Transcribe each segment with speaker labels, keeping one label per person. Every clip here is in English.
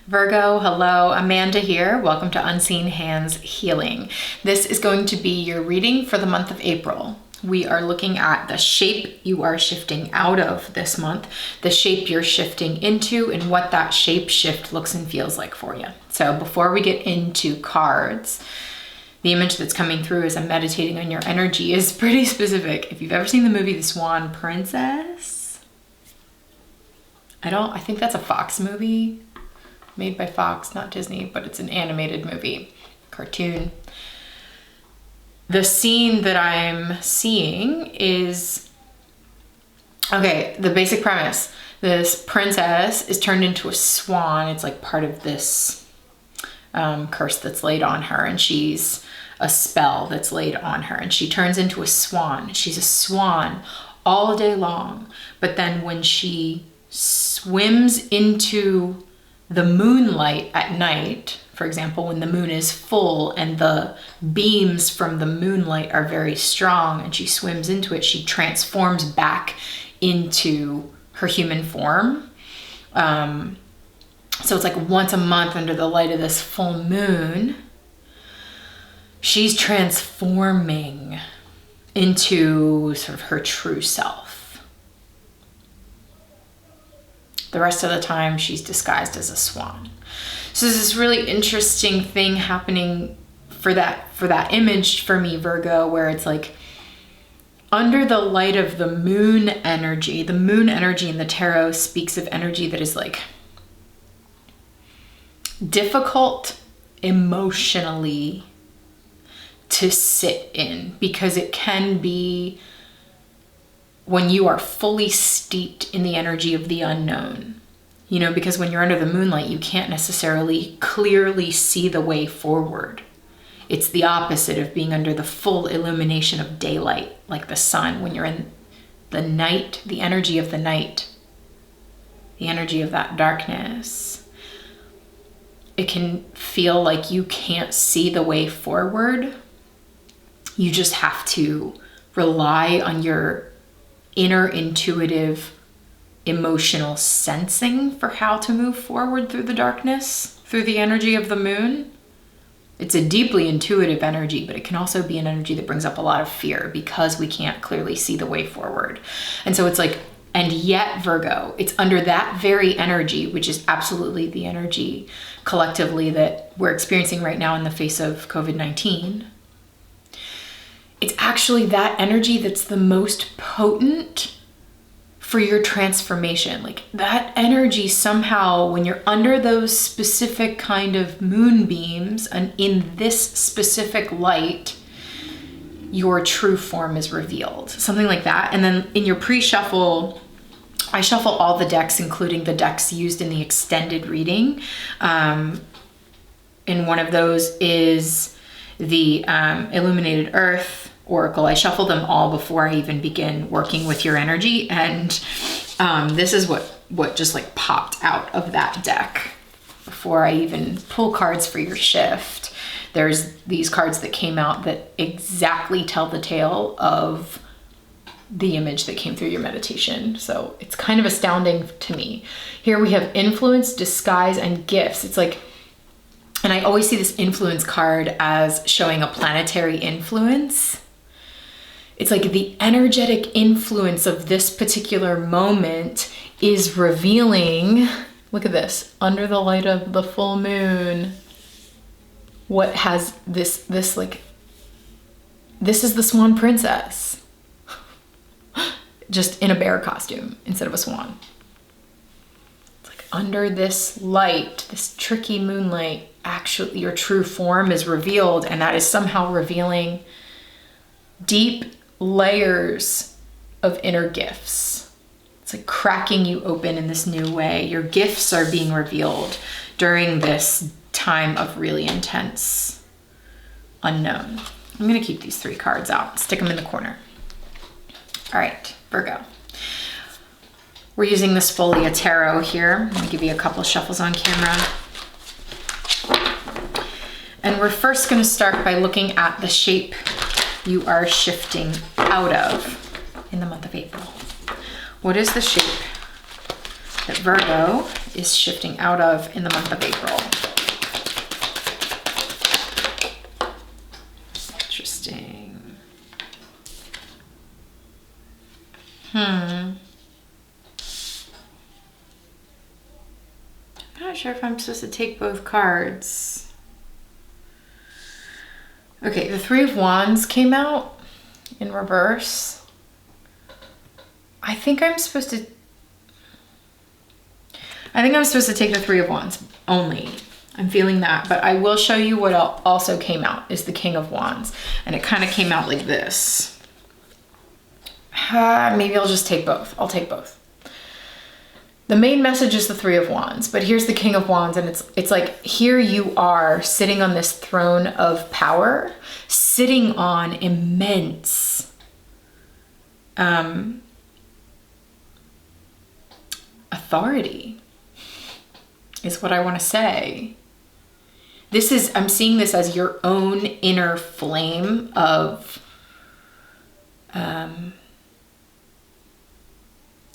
Speaker 1: Virgo, hello, Amanda here. Welcome to Unseen Hands Healing. This is going to be your reading for the month of April. We are looking at the shape you are shifting out of this month, the shape you're shifting into, and what that shape shift looks and feels like for you. So before we get into cards, the image that's coming through as I'm meditating on your energy is pretty specific. If you've ever seen the movie The Swan Princess, I think that's a Fox movie. Made by Fox, not Disney, but it's an animated movie, cartoon. The scene that I'm seeing is, okay, the basic premise. This princess is turned into a swan. It's like part of this curse that's laid on her, and she's a spell that's laid on her, and she turns into a swan. She's a swan all day long, but then when she swims into the moonlight at night, for example, when the moon is full and the beams from the moonlight are very strong and she swims into it, she transforms back into her human form. So it's like once a month under the light of this full moon, she's transforming into sort of her true self. The rest of the time, she's disguised as a swan. So there's this really interesting thing happening for that image for me, Virgo, where it's like under the light of the moon energy in the tarot speaks of energy that is like difficult emotionally to sit in, because it can be when you are fully steeped in the energy of the unknown, because when you're under the moonlight, you can't necessarily clearly see the way forward. It's the opposite of being under the full illumination of daylight, like the sun. When you're in the night, the energy of the night, the energy of that darkness, it can feel like you can't see the way forward. You just have to rely on your inner intuitive emotional sensing for how to move forward through the darkness, through the energy of the moon. It's a deeply intuitive energy, but it can also be an energy that brings up a lot of fear because we can't clearly see the way forward. And so it's like, and yet Virgo, it's under that very energy, which is absolutely the energy collectively that we're experiencing right now in the face of COVID-19. It's actually that energy that's the most potent for your transformation. Like that energy somehow, when you're under those specific kind of moonbeams and in this specific light, your true form is revealed. Something like that. And then in your pre-shuffle, I shuffle all the decks, including the decks used in the extended reading. And one of those is the Illuminated Earth Oracle. I shuffle them all before I even begin working with your energy, and this is what just like popped out of that deck before I even pull cards for your shift. There's these cards that came out that exactly tell the tale of the image that came through your meditation. So it's kind of astounding to me. Here we have influence, disguise, and gifts. It's like, and I always see this influence card as showing a planetary influence. It's like the energetic influence of this particular moment is revealing, look at this, under the light of the full moon, what has this is the Swan Princess, just in a bear costume instead of a swan. It's like under this light, this tricky moonlight, actually your true form is revealed, and that is somehow revealing deep layers of inner gifts. It's like cracking you open in this new way. Your gifts are being revealed during this time of really intense unknown. I'm going to keep these 3 cards out, stick them in the corner. All right, Virgo. We're using this Folia Tarot here. I'm going to give you a couple of shuffles on camera. And we're first going to start by looking at the shape you are shifting out of in the month of April. What is the shape that Virgo is shifting out of in the month of April. Interesting. I'm not sure if I'm supposed to take both cards. Okay, the Three of Wands came out in reverse. I think I'm supposed to take the Three of Wands only. I'm feeling that, but I will show you what also came out is the King of Wands, and it kind of came out like this. Maybe I'll just take both. I'll take both. The main message is the Three of Wands, but here's the King of Wands, and it's like here you are sitting on this throne of power, sitting on immense authority is what I want to say. I'm seeing this as your own inner flame of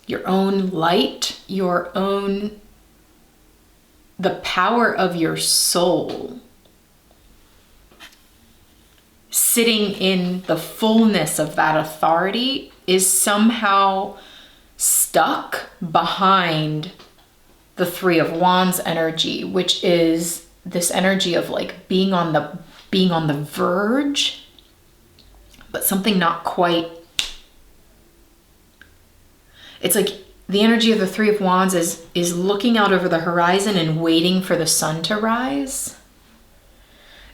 Speaker 1: your own light, the power of your soul sitting in the fullness of that authority is somehow stuck behind the Three of Wands energy, which is this energy of like being on the verge, but something not quite. It's like the energy of the Three of Wands is looking out over the horizon and waiting for the sun to rise.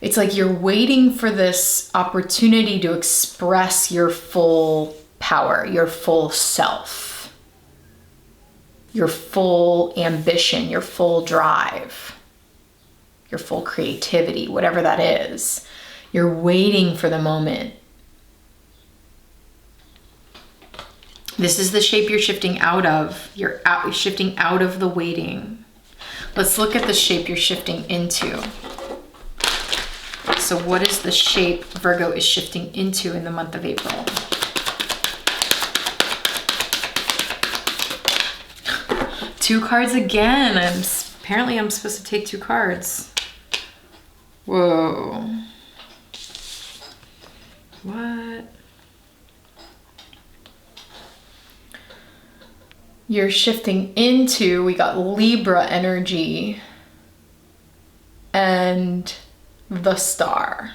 Speaker 1: It's like you're waiting for this opportunity to express your full power, your full self, your full ambition, your full drive, your full creativity, whatever that is. You're waiting for the moment. This is the shape you're shifting out of. You're shifting out of the waiting. Let's look at the shape you're shifting into. So what is the shape Virgo is shifting into in the month of April? Two cards again. Apparently I'm supposed to take two cards. Whoa. What? You're shifting into, we got Libra energy and the Star.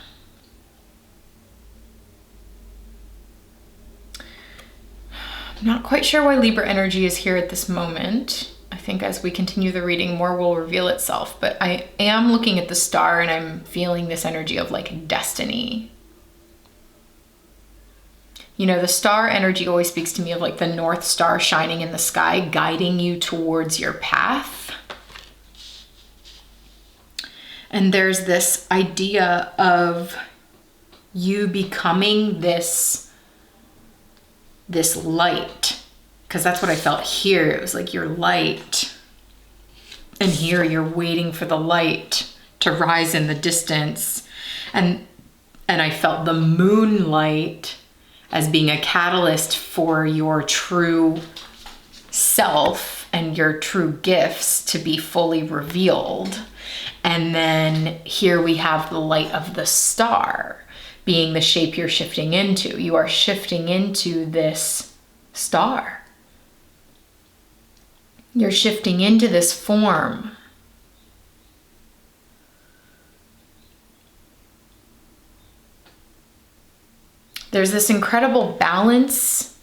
Speaker 1: I'm not quite sure why Libra energy is here at this moment. I think as we continue the reading, more will reveal itself, but I am looking at the Star and I'm feeling this energy of like destiny. You know, the star energy always speaks to me of like the North Star shining in the sky, guiding you towards your path. And there's this idea of you becoming this light, because that's what I felt here. It was like your light. And here you're waiting for the light to rise in the distance. And I felt the moonlight as being a catalyst for your true self and your true gifts to be fully revealed. And then here we have the light of the Star being the shape you're shifting into. You are shifting into this star. You're shifting into this form. There's this incredible balance.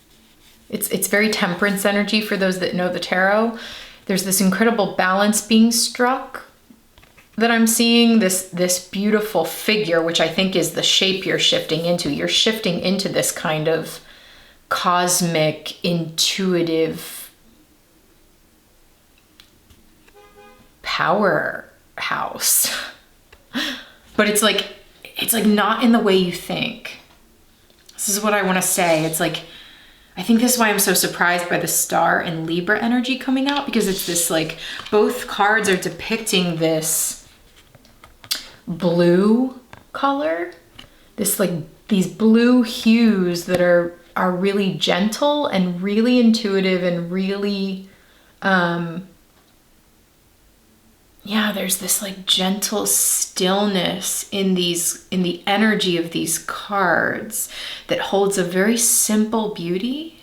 Speaker 1: It's very temperance energy for those that know the tarot. There's this incredible balance being struck that I'm seeing, this beautiful figure, which I think is the shape you're shifting into. You're shifting into this kind of cosmic, intuitive powerhouse. But it's like not in the way you think. This is what I want to say. It's like, I think this is why I'm so surprised by the Star and Libra energy coming out, because it's this like, both cards are depicting this blue color, this like these blue hues that are really gentle and really intuitive and really yeah, there's this like gentle stillness in the energy of these cards that holds a very simple beauty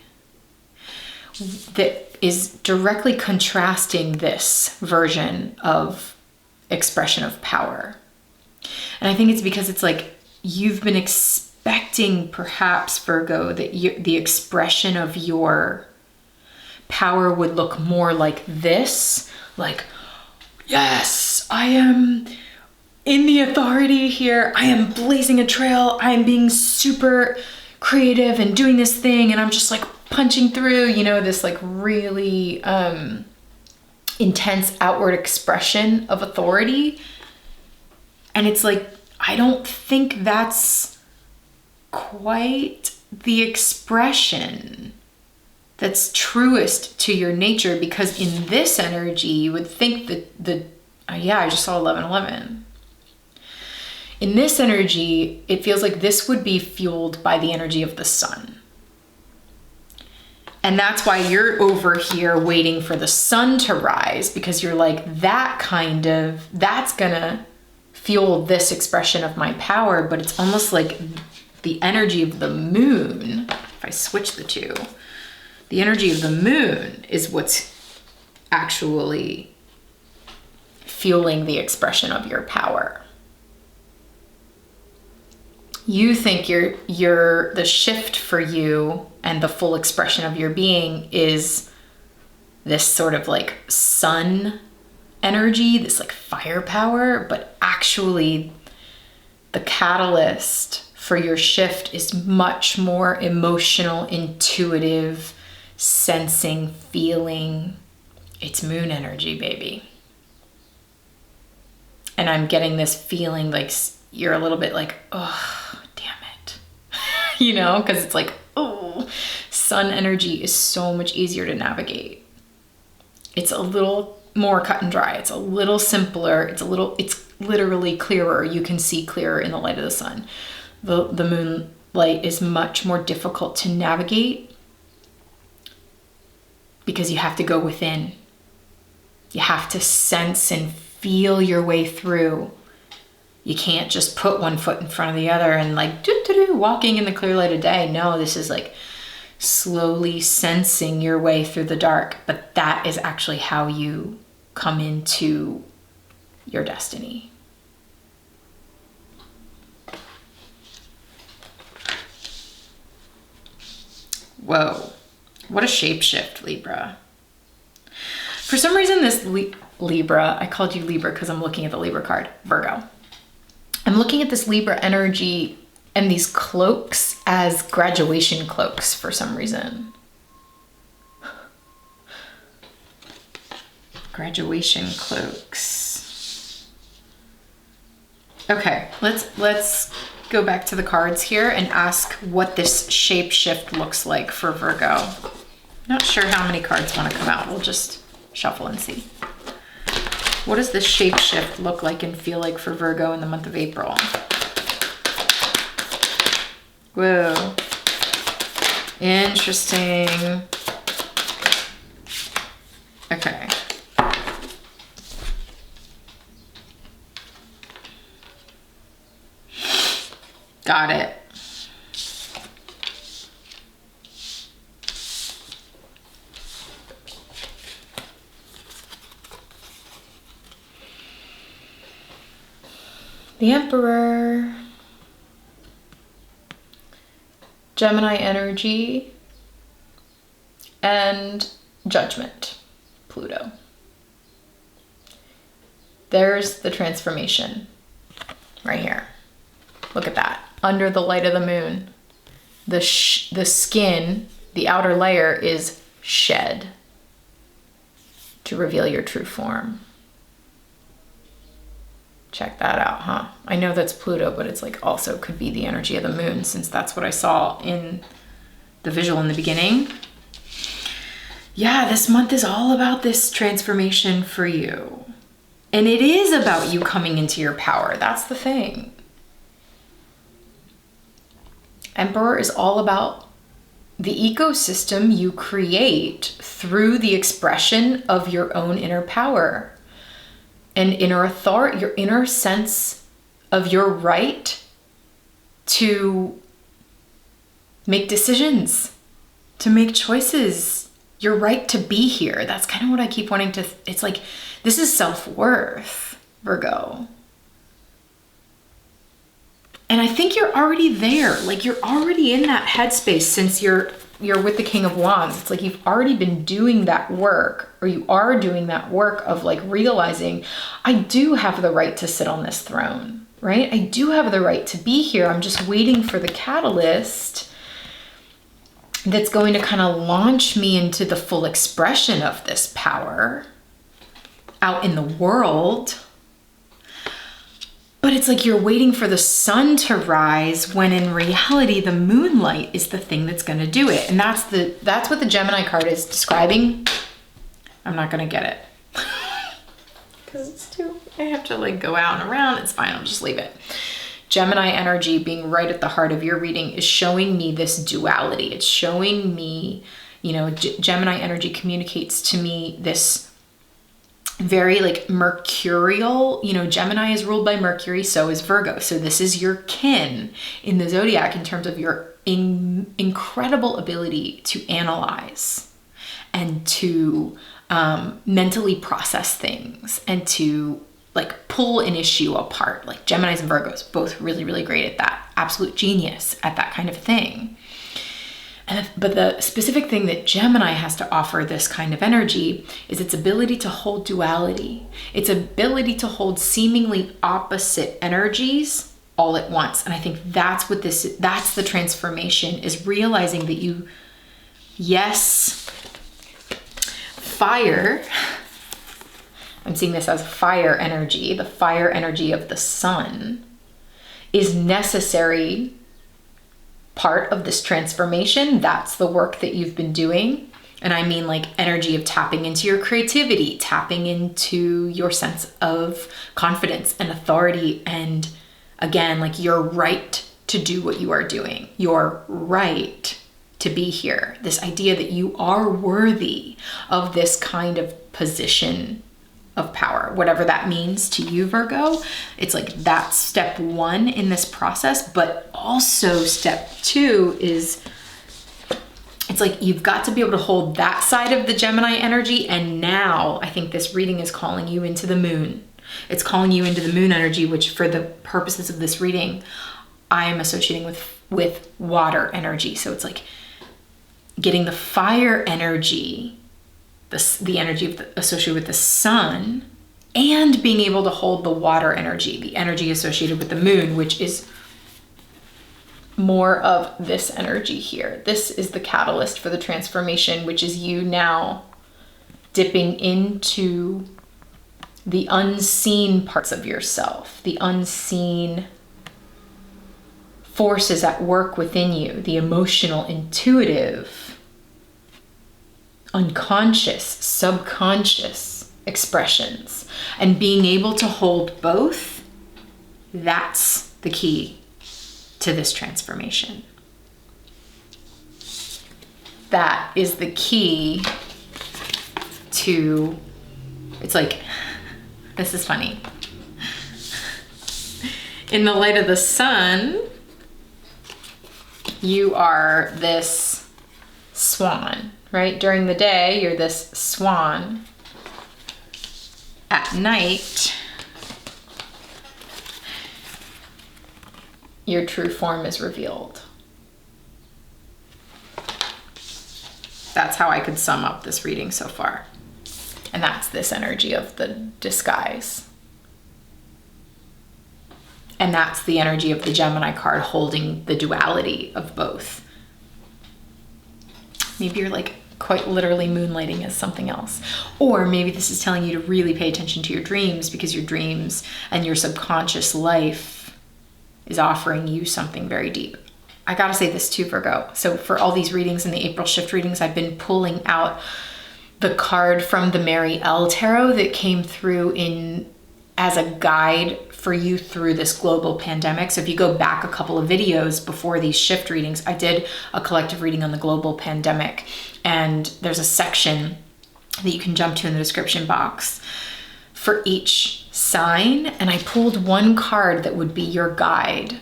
Speaker 1: that is directly contrasting this version of expression of power. And I think it's because it's like you've been expecting, perhaps, Virgo, that the expression of your power would look more like this, like, yes, I am in the authority here. I am blazing a trail. I am being super creative and doing this thing. And I'm just like punching through, you know, this like really intense outward expression of authority. And it's like, I don't think that's quite the expression that's truest to your nature, because in this energy, you would think that yeah, I just saw 1111. In this energy, it feels like this would be fueled by the energy of the sun. And that's why you're over here waiting for the sun to rise, because you're like, that's gonna fuel this expression of my power. But it's almost like the energy of the moon, if I switch the two, the energy of the moon is what's actually fueling the expression of your power. You think the shift for you and the full expression of your being is this sort of like sun energy, this like firepower, but actually the catalyst for your shift is much more emotional, intuitive, sensing, feeling. It's moon energy, baby. And I'm getting this feeling like you're a little bit like, oh, damn it. You know, because it's like, oh, sun energy is so much easier to navigate. It's a little more cut and dry. It's a little simpler. It's literally clearer. You can see clearer in the light of the sun. The moonlight is much more difficult to navigate because you have to go within. You have to sense and feel your way through. You can't just put one foot in front of the other and like walking in the clear light of day. No, this is like slowly sensing your way through the dark. But that is actually how you come into your destiny. Whoa, what a shapeshift, Libra. For some reason, this Libra, I called you Libra because I'm looking at the Libra card, Virgo. I'm looking at this Libra energy and these cloaks as graduation cloaks for some reason. Graduation cloaks. Okay, let's go back to the cards here and ask what this shape shift looks like for Virgo. Not sure how many cards want to come out. We'll just shuffle and see. What does this shape shift look like and feel like for Virgo in the month of April? Whoa. Interesting. Okay. Got it. The Emperor, Gemini energy, and Judgment, Pluto. There's the transformation right here. Look at that. Under the light of the moon, the skin, the outer layer is shed to reveal your true form. Check that out, huh? I know that's Pluto, but it's like also could be the energy of the moon, since that's what I saw in the visual in the beginning. Yeah, this month is all about this transformation for you. And it is about you coming into your power. That's the thing. Emperor is all about the ecosystem you create through the expression of your own inner power. and inner authority, your inner sense of your right to make decisions, to make choices, your right to be here. That's kind of what I keep wanting to, it's like, this is self-worth, Virgo. And I think you're already there. Like, you're already in that headspace since you're with the King of Wands. It's like you've already been doing that work, or you are doing that work of like realizing, I do have the right to sit on this throne, right? I do have the right to be here. I'm just waiting for the catalyst that's going to kind of launch me into the full expression of this power out in the world. But it's like you're waiting for the sun to rise, when in reality, the moonlight is the thing that's going to do it. And that's what the Gemini card is describing. I'm not going to get it because it's too, I have to like go out and around. It's fine. I'll just leave it. Gemini energy being right at the heart of your reading is showing me this duality. It's showing me, you know, Gemini energy communicates to me this very like mercurial, you know, Gemini is ruled by Mercury, so is Virgo. So this is your kin in the zodiac in terms of your incredible ability to analyze and to mentally process things and to like pull an issue apart. Like Geminis and Virgos, both really, really great at that. Absolute genius at that kind of thing. But the specific thing that Gemini has to offer this kind of energy is its ability to hold duality. Its ability to hold seemingly opposite energies all at once. And I think that's what that's the transformation, is realizing that you, yes, fire, I'm seeing this as fire energy, the fire energy of the sun is necessary part of this transformation. That's the work that you've been doing. And I mean like energy of tapping into your creativity, tapping into your sense of confidence and authority. And again, like your right to do what you are doing, your right to be here. This idea that you are worthy of this kind of position of power, whatever that means to you, Virgo. It's like that's step one in this process, but also step two is, it's like you've got to be able to hold that side of the Gemini energy. And now I think this reading is calling you into the moon. It's calling you into the moon energy, which for the purposes of this reading, I am associating with water energy. So it's like getting the fire energy, the energy associated with the sun, and being able to hold the water energy, the energy associated with the moon, which is more of this energy here. This is the catalyst for the transformation, which is you now dipping into the unseen parts of yourself, the unseen forces at work within you, the emotional, intuitive, unconscious, subconscious expressions, and being able to hold both. That's the key to this transformation. That is the key to, it's like, this is funny. In the light of the sun, you are this swan, right? During the day, you're this swan. At night, your true form is revealed. That's how I could sum up this reading so far. And that's this energy of the disguise. And that's the energy of the Gemini card holding the duality of both. Maybe you're like quite literally moonlighting as something else. Or maybe this is telling you to really pay attention to your dreams, because your dreams and your subconscious life is offering you something very deep. I gotta say this too, Virgo. So for all these readings and the April shift readings, I've been pulling out the card from the Mary L Tarot that came through as a guide for you through this global pandemic. So if you go back a couple of videos before these shift readings, I did a collective reading on the global pandemic, and there's a section that you can jump to in the description box for each sign, and I pulled one card that would be your guide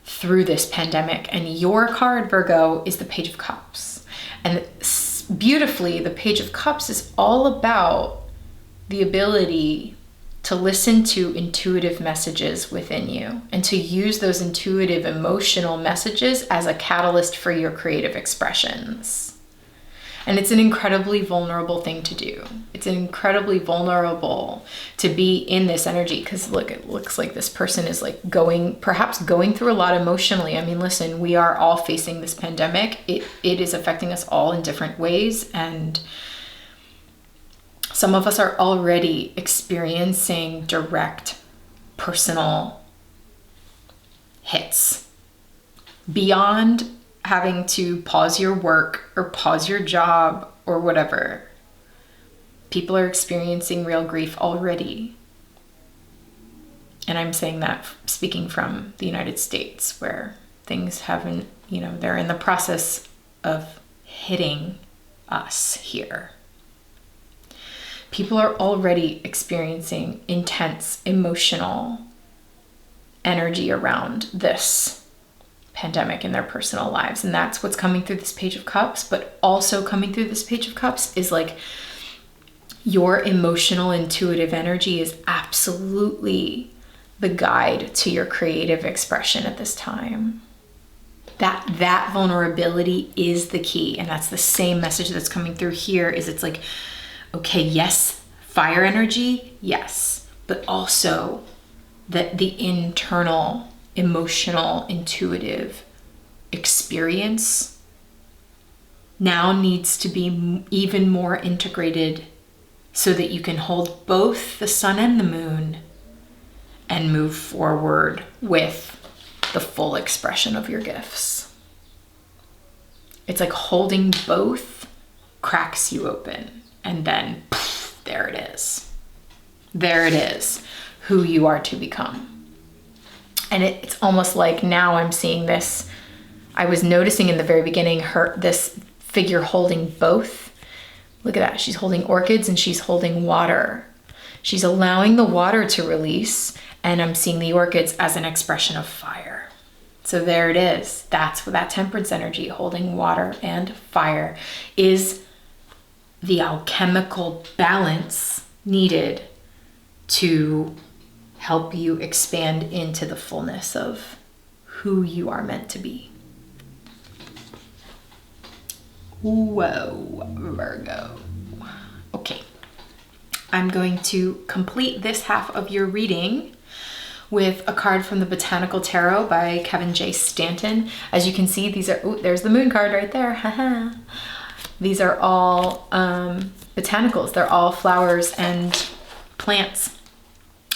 Speaker 1: through this pandemic. And your card, Virgo, is the Page of Cups. And beautifully, the Page of Cups is all about the ability to listen to intuitive messages within you and to use those intuitive emotional messages as a catalyst for your creative expressions. And it's an incredibly vulnerable thing to do. It's incredibly vulnerable to be in this energy, because look, it looks like this person is like perhaps going through a lot emotionally. I mean, listen, we are all facing this pandemic. It is affecting us all in different ways. And some of us are already experiencing direct personal hits beyond having to pause your work or pause your job or whatever. People are experiencing real grief already. And I'm saying that speaking from the United States, where things haven't, they're in the process of hitting us here. People are already experiencing intense emotional energy around this pandemic in their personal lives. And that's what's coming through this Page of Cups. But also coming through this Page of Cups is like your emotional intuitive energy is absolutely the guide to your creative expression at this time. That vulnerability is the key. And that's the same message that's coming through here. Is it's like, okay, yes, fire energy, yes, but also that the internal emotional intuitive experience now needs to be even more integrated so that you can hold both the sun and the moon and move forward with the full expression of your gifts. It's like holding both cracks you open, and then poof, there it is. There it is, who you are to become. And it's almost like now I'm seeing this. I was noticing in the very beginning this figure holding both. Look at that. She's holding orchids and she's holding water. She's allowing the water to release, and I'm seeing the orchids as an expression of fire. So there it is. That's what that temperance energy, holding water and fire, is the alchemical balance needed to help you expand into the fullness of who you are meant to be. Whoa, Virgo. Okay, I'm going to complete this half of your reading with a card from the Botanical Tarot by Kevin J. Stanton. As you can see, these are, there's the moon card right there. Haha. These are all botanicals. They're all flowers and plants.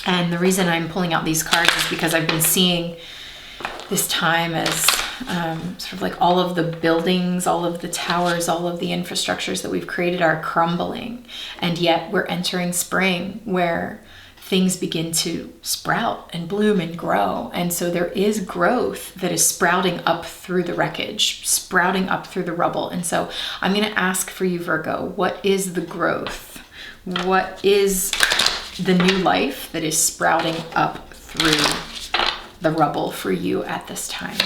Speaker 1: And the reason I'm pulling out these cards is because I've been seeing this time as sort of like all of the buildings, all of the towers, all of the infrastructures that we've created are crumbling. And yet we're entering spring where things begin to sprout and bloom and grow. And so there is growth that is sprouting up through the wreckage, sprouting up through the rubble. And so I'm going to ask for you, Virgo, what is the growth? What is the new life that is sprouting up through the rubble for you at this time?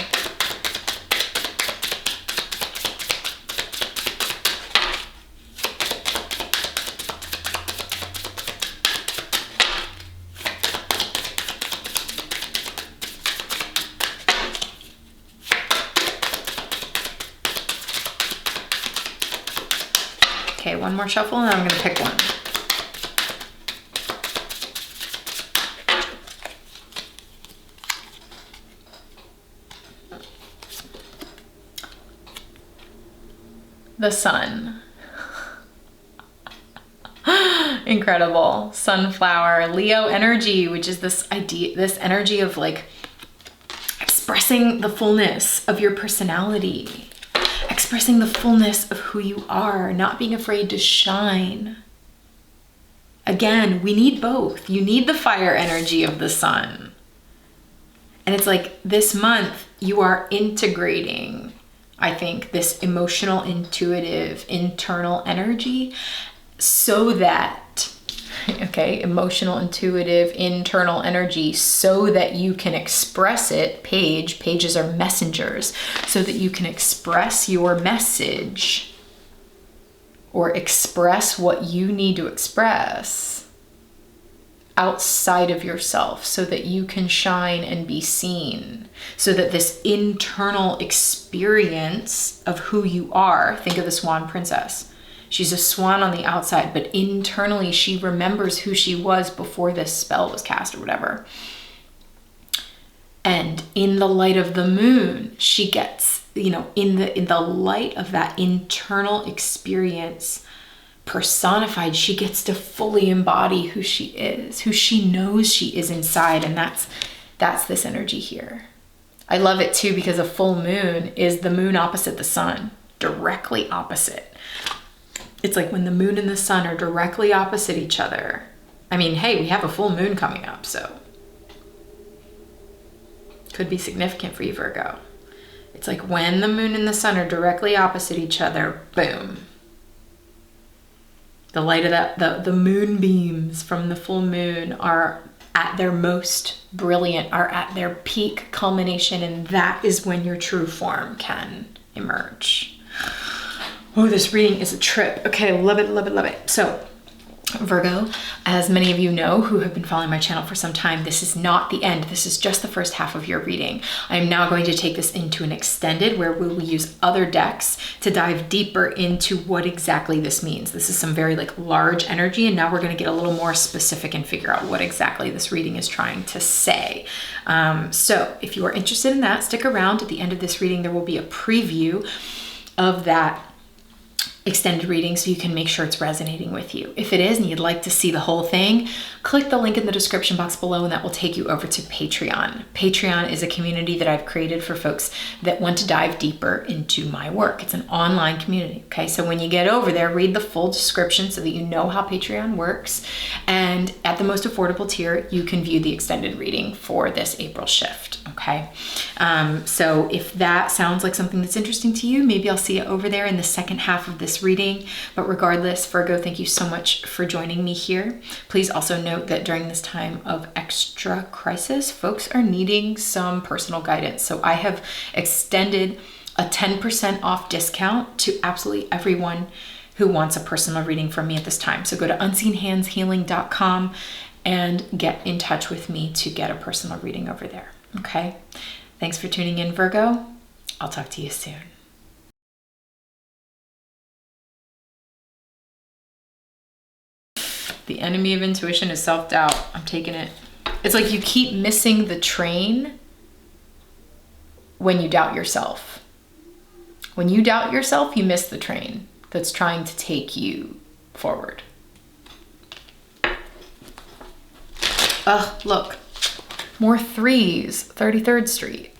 Speaker 1: Okay, one more shuffle and then I'm going to pick one. The sun. Incredible. Sunflower, Leo energy, which is this idea, this energy of like expressing the fullness of your personality, expressing the fullness of who you are, not being afraid to shine. Again, we need both. You need the fire energy of the sun. And it's like this month you are integrating, I think, this emotional, intuitive, internal energy so that okay? Emotional, intuitive, internal energy, so that you can express it. Pages are messengers, so that you can express your message or express what you need to express outside of yourself, so that you can shine and be seen, so that this internal experience of who you are, think of the swan princess. She's a swan on the outside, but internally she remembers who she was before this spell was cast or whatever. And in the light of the moon, she gets, in the light of that internal experience personified, she gets to fully embody who she is, who she knows she is inside. And that's this energy here. I love it too, because a full moon is the moon opposite the sun, directly opposite. It's like when the moon and the sun are directly opposite each other. I mean, hey, we have a full moon coming up, so could be significant for you, Virgo. It's like when the moon and the sun are directly opposite each other, boom. The light of that, the moonbeams from the full moon are at their most brilliant, are at their peak culmination, and that is when your true form can emerge. Oh, this reading is a trip. Okay, love it, love it, love it. So, Virgo, as many of you know who have been following my channel for some time, this is not the end. This is just the first half of your reading. I am now going to take this into an extended, where we will use other decks to dive deeper into what exactly this means. This is some very large energy, and now we're going to get a little more specific and figure out what exactly this reading is trying to say. So if you are interested in that, stick around. At the end of this reading, there will be a preview of that extended reading, so you can make sure it's resonating with you. If it is and you'd like to see the whole thing, click the link in the description box below, and that will take you over to Patreon. Patreon is a community that I've created for folks that want to dive deeper into my work. It's an online community, okay? So when you get over there, read the full description so that you know how Patreon works. And at the most affordable tier, you can view the extended reading for this April shift, okay? So if that sounds like something that's interesting to you, maybe I'll see you over there in the second half of this reading. But regardless, Virgo, thank you so much for joining me here. Please also note that during this time of extra crisis, folks are needing some personal guidance. So I have extended a 10% off discount to absolutely everyone who wants a personal reading from me at this time. So go to unseenhandshealing.com and get in touch with me to get a personal reading over there. Okay? Thanks for tuning in, Virgo. I'll talk to you soon. The enemy of intuition is self-doubt. I'm taking it. It's like you keep missing the train when you doubt yourself. When you doubt yourself, you miss the train that's trying to take you forward. Ugh, look. More threes. 33rd Street.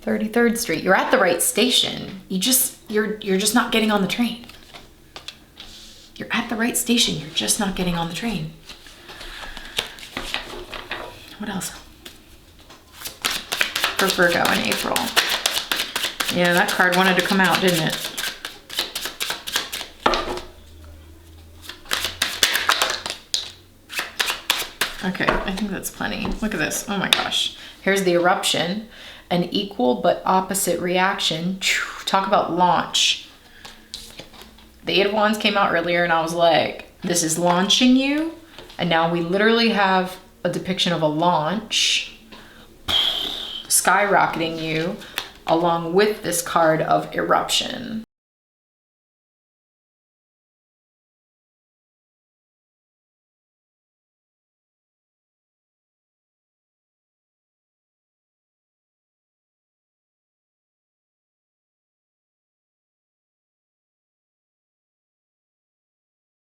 Speaker 1: 33rd Street. You're at the right station. You're just not getting on the train. You're at the right station. You're just not getting on the train. What else? For Virgo in April. Yeah, that card wanted to come out, didn't it? Okay, I think that's plenty. Look at this. Oh my gosh. Here's the eruption. An equal but opposite reaction. Talk about launch. The Eight of Wands came out earlier, and I was like, this is launching you. And now we literally have a depiction of a launch skyrocketing you along with this card of eruption.